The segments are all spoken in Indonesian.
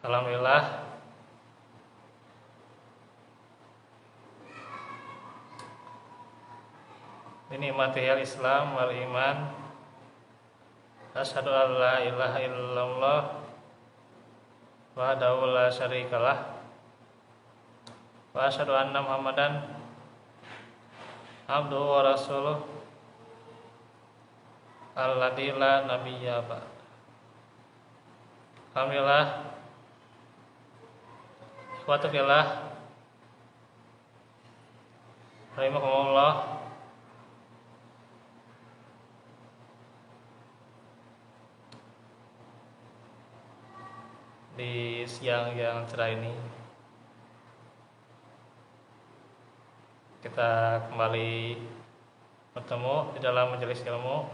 Alhamdulillah, binikmatihil Islam wal iman. Asyhadu an la ilaha illallah wahdahu la syarikalah wa asyhadu anna Muhammadan abduhu wa rasuluh alladzi la nabiyya ba'd. Alhamdulillah, ikhwatu fillah rahimakumullah. Di siang yang cerah ini kita kembali bertemu di dalam majelis ilmu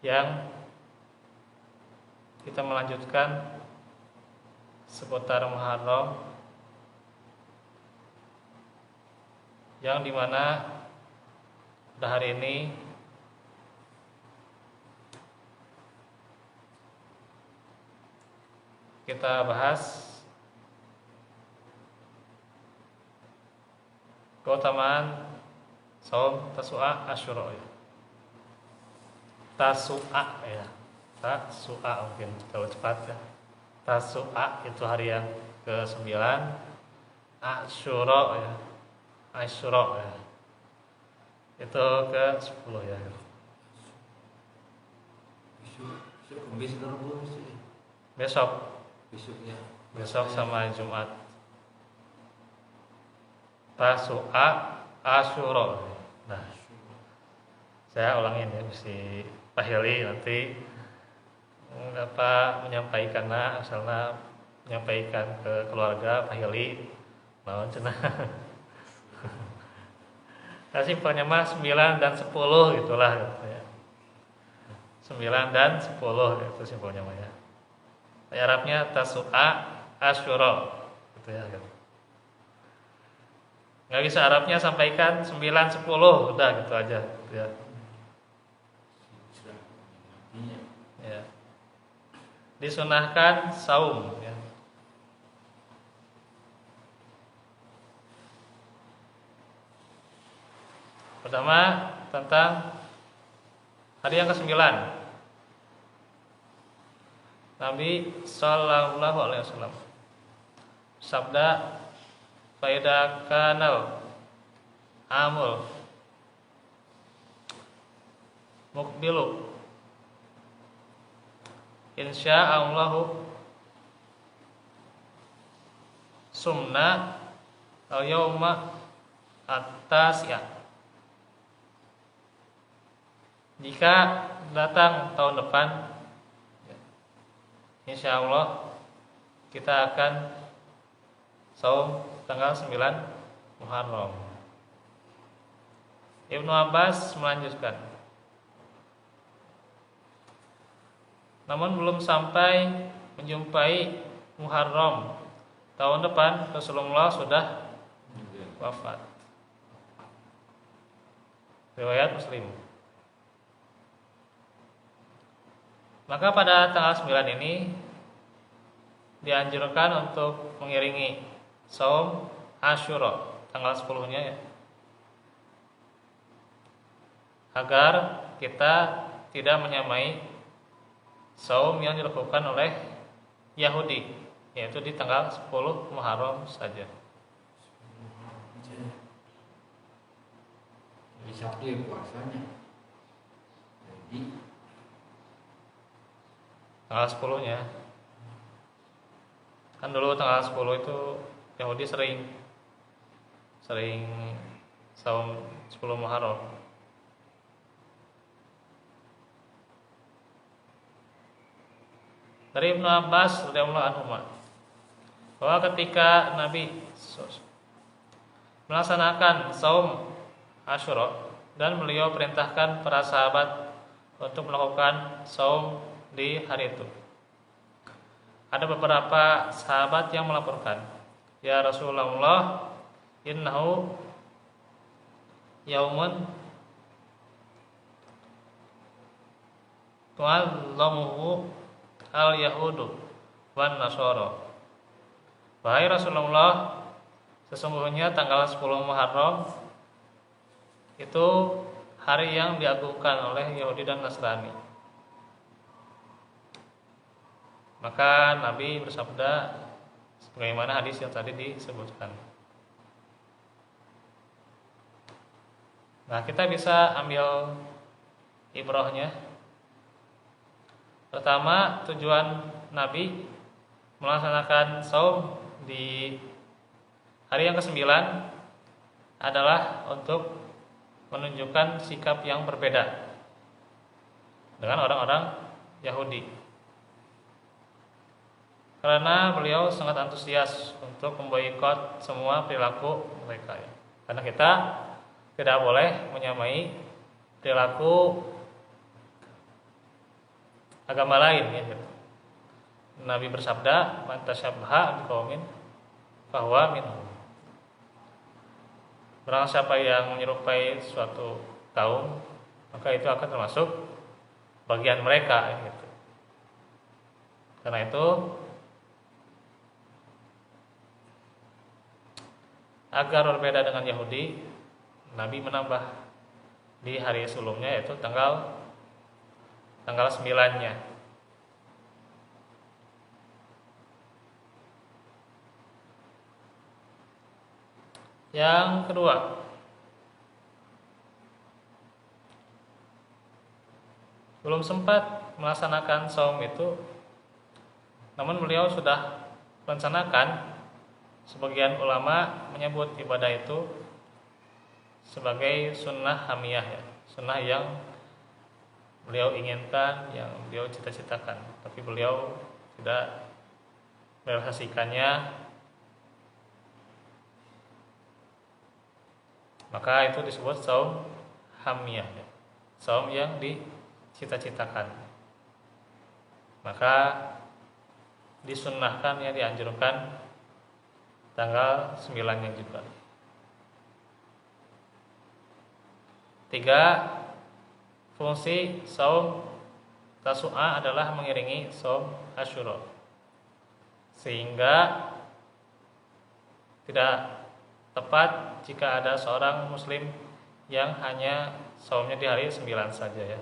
yang kita melanjutkan seputar Muharram, yang dimana pada hari ini kita bahas keutamaan saum Tasu'a Asyura. Tasu'a ya. Tasu'a mungkin terlalu cepat ya. Tasu'a itu hari yang ke-9, Asyura ya. Asyura ya. Itu ke-10 ya. Besok. Besok sama Jumat. Tasu'a Asyura. Nah, saya ulangin ya, mesti Pak Heli nanti menyampaikannya, asalnya menyampaikan ke keluarga Pak Heli naon cenah. Nah, simpelnya mah 9 dan 10 gitulah ya. 9 dan 10 itu simpelnya mah ya. Arabnya Tasu'a Asyura gitu ya kan. Nggak bisa Arabnya sampaikan 9 10 udah gitu aja gitu ya. Ya. Disunahkan saum ya. Pertama tentang hari yang ke-9. Nabi Sallallahu Alaihi Wasallam sabda, "Faida kanal amul mukbilu insyaallahu sumna al yauma at-tasya." Jika datang tahun depan, insya Allah kita akan saum tanggal 9 Muharram. Ibnu Abbas melanjutkan, namun belum sampai menjumpai Muharram tahun depan Rasulullah sudah wafat. Riwayat Muslim. Maka pada tanggal 9 ini dianjurkan untuk mengiringi saum Asyura tanggal 10-nya ya. Agar kita tidak menyamai saum yang dilakukan oleh Yahudi, yaitu di tanggal 10 Muharram saja. Jadi Sabtu ya puasanya. Jadi tanggal 10-nya. Kan dulu tanggal 10 itu Yahudi sering saum 10 Muharram. Dari Ibnu Abbas radhiyallahu anhu bahwa ketika Nabi melaksanakan saum Asyura dan beliau perintahkan para sahabat untuk melakukan saum di hari itu, ada beberapa sahabat yang melaporkan, "Ya Rasulullah, innahu yaumun tu'azzamuhu al-yahudu wan nasara. Wahai Rasulullah, sesungguhnya tanggal 10 Muharram itu hari yang diagungkan oleh Yahudi dan Nasrani. Maka Nabi bersabda sebagaimana hadis yang tadi disebutkan. Nah, kita bisa ambil ibrahnya. Pertama, tujuan Nabi melaksanakan saum di hari yang ke-9 adalah untuk menunjukkan sikap yang berbeda dengan orang-orang Yahudi. Karena beliau sangat antusias untuk memboikot semua perilaku mereka. Karena kita tidak boleh menyamai perilaku agama lain ya. Nabi bersabda, "Man tasyabbaha biqaumin fahuwa minhum." Barang siapa yang menyerupai suatu kaum, maka itu akan termasuk bagian mereka gitu. Karena itu agar berbeda dengan Yahudi, Nabi menambah di hari sebelumnya yaitu tanggal 9-nya. Yang kedua, belum sempat melaksanakan saum itu, namun beliau sudah melaksanakan. Sebagian ulama menyebut ibadah itu sebagai sunnah hamiyah ya, sunnah yang beliau inginkan, yang beliau cita-citakan, tapi beliau tidak merealisasikannya. Maka itu disebut saum hamiyah ya, saum yang dicita-citakan. Maka disunnahkan ya, dianjurkan tanggal 9-nya juga. 3. Fungsi saum Tasu'a adalah mengiringi saum Asyura, sehingga tidak tepat jika ada seorang muslim yang hanya saumnya di hari 9 saja ya,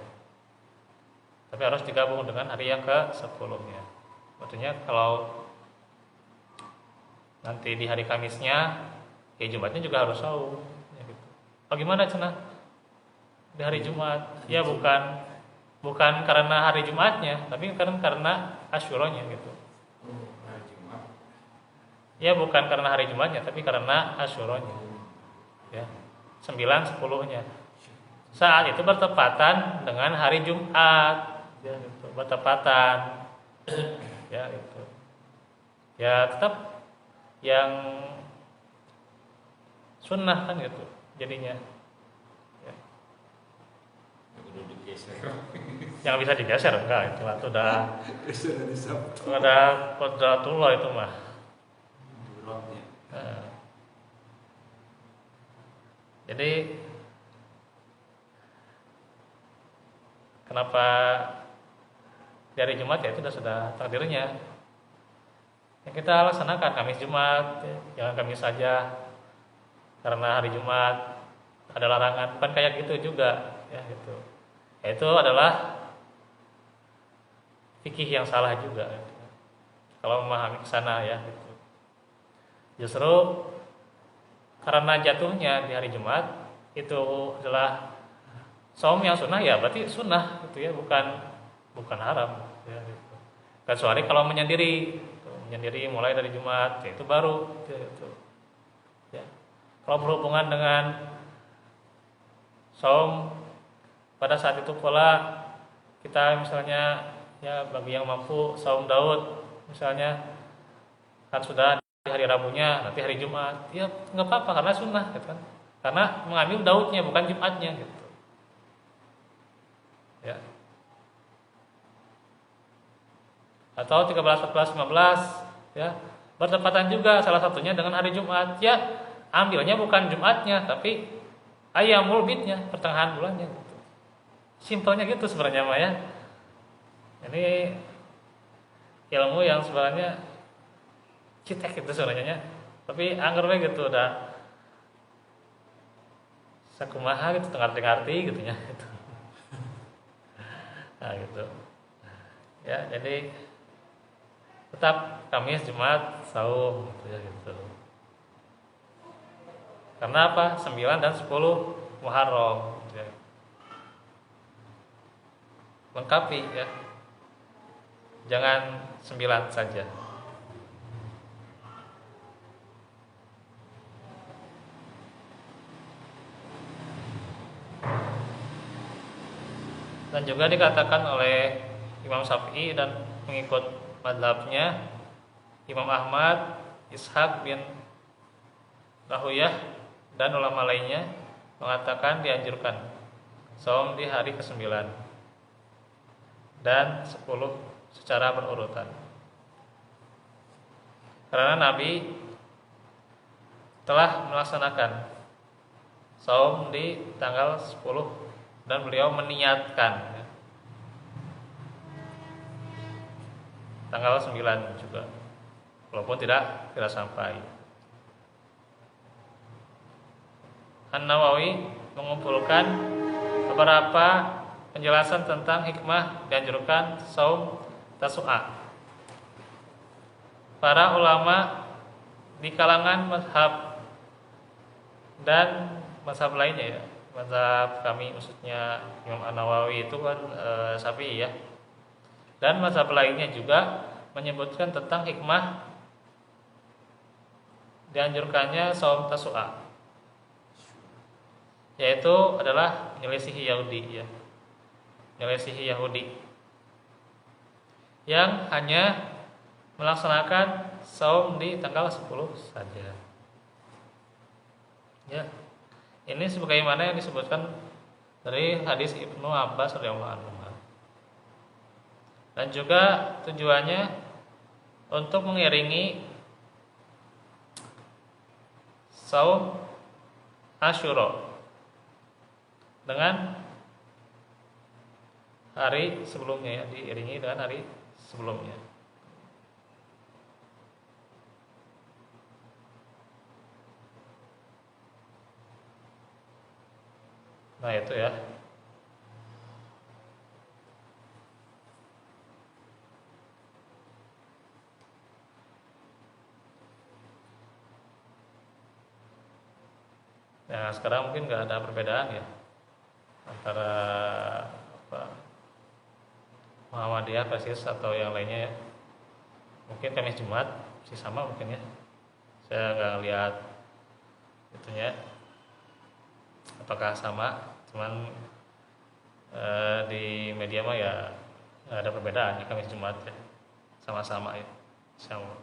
tapi harus digabung dengan hari yang ke-10-nya. Artinya kalau nanti di hari Kamisnya, ya Jumatnya juga harus saum ya gitu. Bagaimana cenah di hari Jumat? Ya bukan karena hari Jumatnya, tapi karena Asyuranya gitu. Ya bukan karena hari Jumatnya, tapi karena Asyuranya. Ya, 9-10-nya. Saat itu bertepatan dengan hari Jumat, ya gitu. Bertepatan. Ya gitu. Ya tetap yang sunnah kan gitu jadinya ya. Yang bisa digeser enggak, itu udah kodratullah itu mah. Nah, jadi kenapa dari Jumat ya itu sudah takdirnya. Yang kita laksanakan Kamis Jumat, ya, jangan Kamis saja karena hari Jumat ada larangan, bukan kayak gitu juga ya gitu. Itu adalah fikih yang salah juga gitu. Kalau memahami ke sana ya gitu. Justru karena jatuhnya di hari Jumat itu adalah saum yang sunnah ya, berarti sunnah gitu ya, bukan haram ya gitu. Kecuali kalau menyendiri mulai dari Jumat, ya itu baru gitu. Ya. Kalau berhubungan dengan saum pada saat itu pula kita misalnya ya bagi yang mampu saum Daud misalnya kan sudah di hari Rabunya, nanti hari Jumat, ya nggak apa-apa karena sunnah gitu kan. Karena mengambil Daudnya bukan Jumatnya gitu. Ya. Atau 13, 14, 15 ya, bertepatan juga salah satunya dengan hari Jumat, ya ambilnya bukan Jumatnya tapi Ayyamul Bidnya, pertengahan bulannya gitu. Simpelnya gitu sebenarnya Maya. Ini ilmu yang sebenarnya citek itu sebenarnya, tapi anggar we gitu udah sakumaha gitu ngarti-ngarti gitu ya gitu. Nah gitu ya, jadi tetap Kamis, Jumat, Saum gitu ya gitu. Karena apa? 9 dan 10 Muharram gitu ya. Lengkapi ya. Jangan 9 saja. Dan juga dikatakan oleh Imam Syafi'i dan mengikut madhabnya Imam Ahmad, Ishaq bin Rahuyah dan ulama lainnya mengatakan dianjurkan saum di hari ke-9 dan 10 secara berurutan. Karena Nabi telah melaksanakan saum di tanggal 10 dan beliau meniatkan tanggal 9 juga, walaupun tidak sampai. An-Nawawi mengumpulkan beberapa penjelasan tentang hikmah dianjurkan saum Tasu'a. Para ulama di kalangan mazhab dan mazhab lainnya ya, mazhab kami maksudnya Imam An-Nawawi itu kan Syafi'i ya, dan mazhab lainnya juga menyebutkan tentang hikmah dianjurkannya saum Tasu'a, yaitu adalah menyelisihi Yahudi ya, menyelisihi Yahudi yang hanya melaksanakan saum di tanggal 10 saja. Ya. Ini sebagaimana yang disebutkan dari hadis Ibnu Abbas radhiyallahu anhu. Dan juga tujuannya untuk mengiringi saum Asyura dengan hari sebelumnya ya, diiringi dengan hari sebelumnya. Nah itu ya. Nah sekarang mungkin nggak ada perbedaan ya antara apa, Muhammadiyah, Persis atau yang lainnya ya. Mungkin Kamis Jumat masih sama mungkin ya. Saya nggak lihat itunya apakah sama, cuman di media mah ya nggak ada perbedaan ya, Kamis Jumat ya sama-sama ya, sama.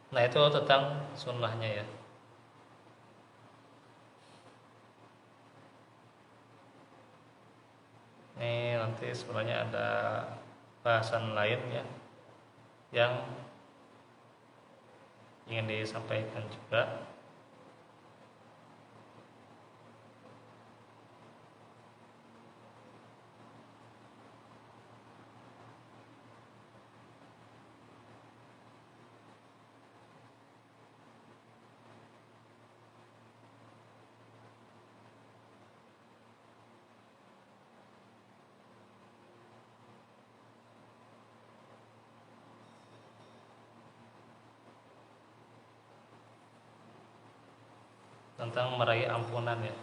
Nah itu tentang sunnahnya ya. Ini nanti sebenarnya ada bahasan lain ya yang ingin disampaikan juga. Tentang meraih ampunan ya.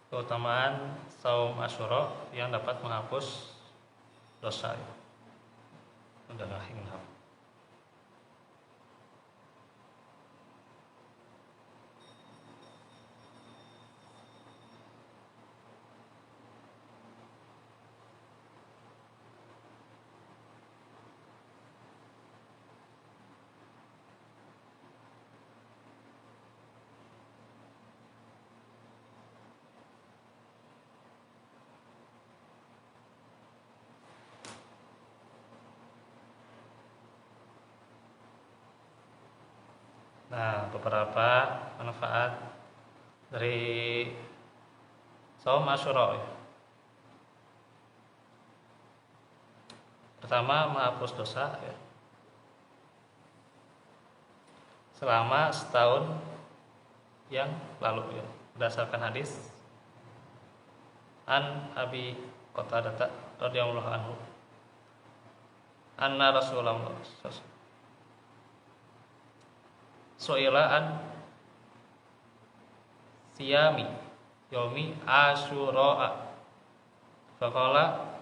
Keutamaan saum Asyura yang dapat menghapus dosa ya. Udah ngahing. Nah, beberapa manfaat dari saum Asyura. Pertama, menghapus dosa ya. Selama setahun yang lalu ya. Berdasarkan hadis An Abi Qatadah radhiyallahu anhu anna Rasulullah su'ila an siyami yaumi Asyura faqala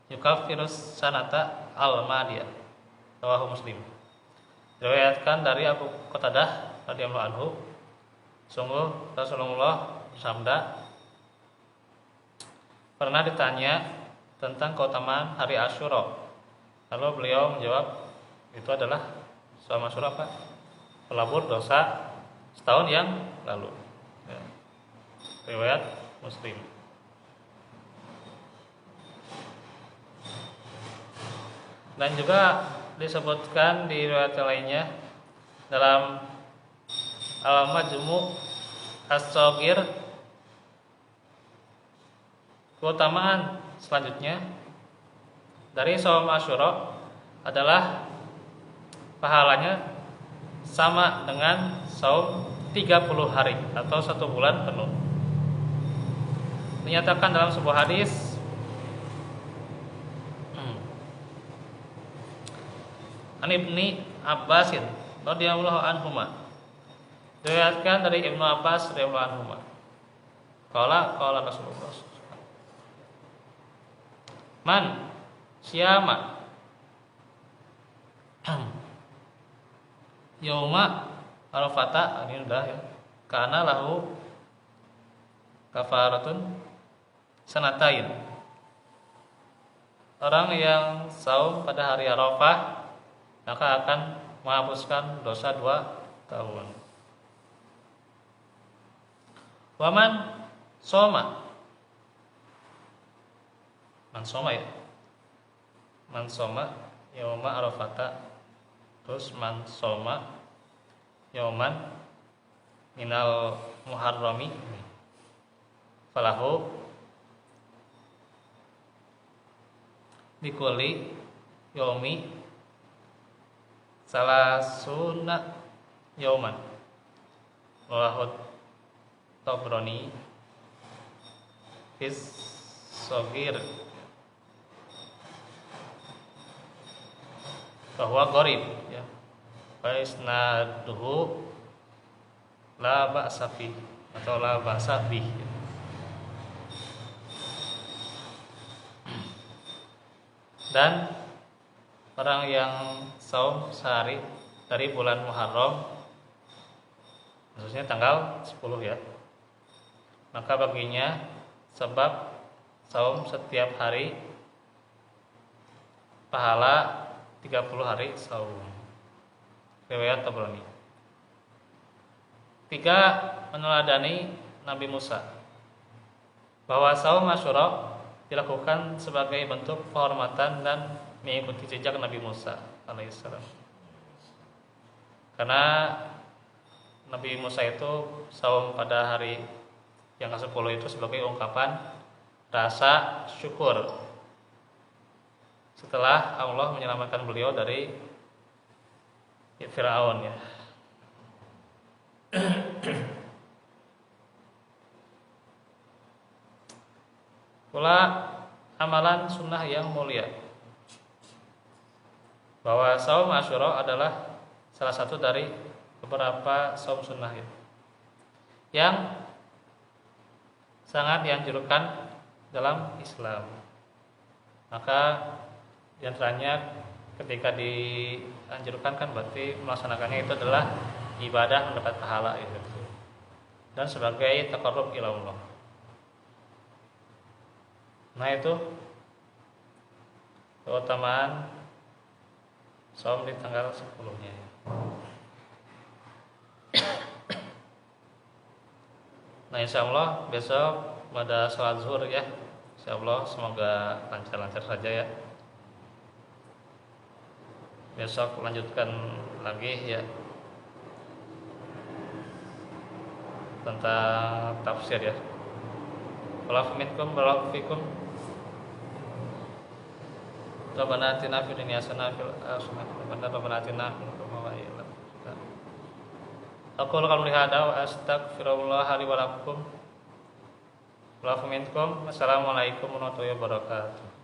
yukaffirus sanata al-madiyah rawahu Muslim. Diriwayatkan dari Abu Qatadah radhiyallahu anhu, sungguh Rasulullah bersabda, pernah ditanya tentang keutamaan hari Asyura. Lalu beliau menjawab, itu adalah saum Asyura apa? Pelabur dosa setahun yang lalu. Ya. Riwayat Muslim. Dan juga disebutkan di riwayat lainnya dalam Al-Majmu' As-Shaghir, keutamaan selanjutnya dari saum Asyura adalah pahalanya sama dengan saum 30 hari atau 1 bulan penuh. Dinyatakan dalam sebuah hadis An Ibni Abbasin radhiyallahu anhuma, diriwayatkan dari Ibnu Abbas radhiyallahu anhuma, qala Rasulullah man syama yauma arafata, ini udah ya, kana lahu kafaratun sanatain. Orang yang saum pada hari Arafah maka akan menghapuskan dosa 2 tahun. Waman soma, man soma ya, man soma yauma arafata, terus man soma yauman minal muharrami falahu bikuli yaumi salasuna yauman, rawahu Tabrani fis Shaghir, bahwa gharib ya, faisnaduhu la ba'sa fi atau la ba'sa bih. Dan orang yang saum sehari dari bulan Muharram, khususnya tanggal 10 ya, maka baginya sebab saum setiap hari pahala 30 hari saum. Riwayat Tabrani. 3. Meneladani Nabi Musa, bahwa saum Asyura dilakukan sebagai bentuk penghormatan dan mengikuti jejak Nabi Musa alaihissalam. Karena Nabi Musa itu saum pada hari yang ke-10 itu sebagai ungkapan rasa syukur setelah Allah menyelamatkan beliau dari Fir'aun ya. Pula amalan sunnah yang mulia, bahwa saum Asyura adalah salah satu dari beberapa saum sunnah ya, yang sangat dianjurkan dalam Islam. Maka diantaranya ketika dianjurkan kan berarti melaksanakannya itu adalah ibadah mendapat pahala itu, dan sebagai taqarrub ila Allah. Nah itu keutamaan saum di tanggal 10-nya ya. Nah insyaallah besok pada sholat zuhur ya, insyaallah semoga lancar-lancar saja ya. besok lanjutkan lagi ya tentang tafsir ya. Barakallahu fikum. Rabbana atina fid dunya hasanah fil akhirati Rabbana atina min ladunka Aku qalu hada wa astaghfirullah li wa lakum. Assalamualaikum warahmatullahi wabarakatuh.